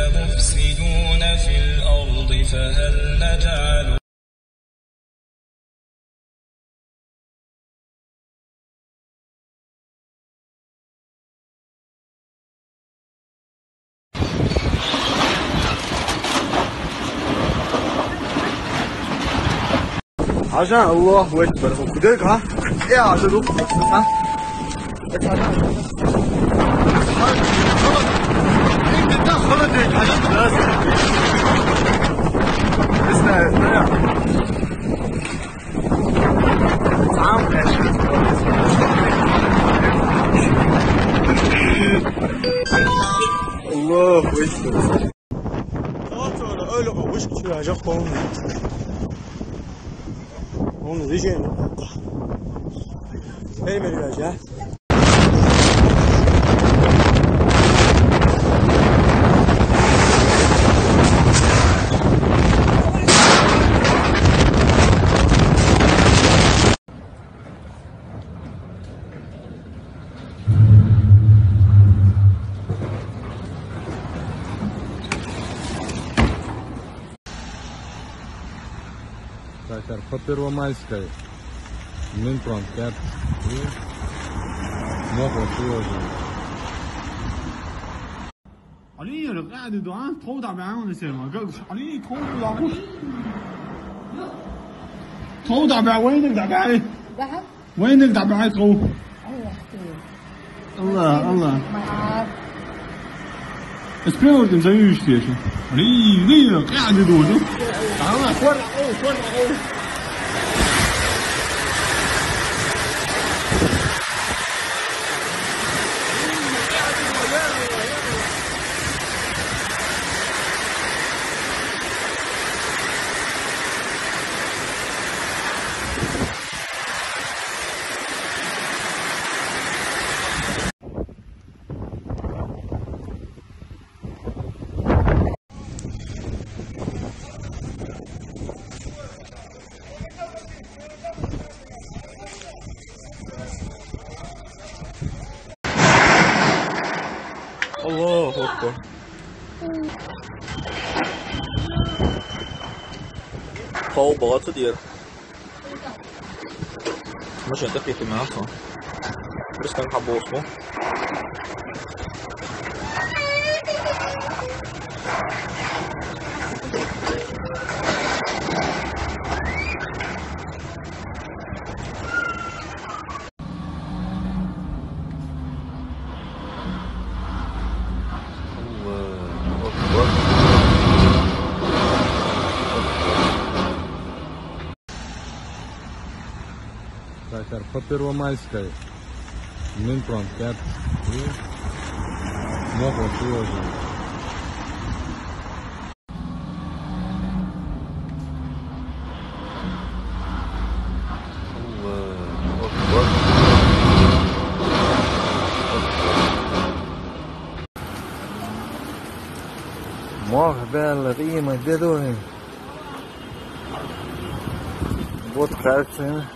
مفسدون في الأرض فهل نجعل عشان الله أكبر وكدك ها إيه عشان روح ها أنت خلص اسمع الله أكبر خاطر ألقى وش كتير عجبكم هون رجعنا هاي من الرجع по Первомайской, Минпром 5 и Мокро приложение. علي قاعد دعاء توضع بعون السينما علي توضع توضع بعوينك دعاء وينك دعاء تو الله الله اسبريورد مزوي يشتي شو علي قاعد يدور تعال فرع الله أكبر خوب بغات دير مش انت في اهتمامات بس كان حبوه اسمه По Первомайской, Минпром 5 и Мокро приложение. Morre bella rima de dove. Boa tarde,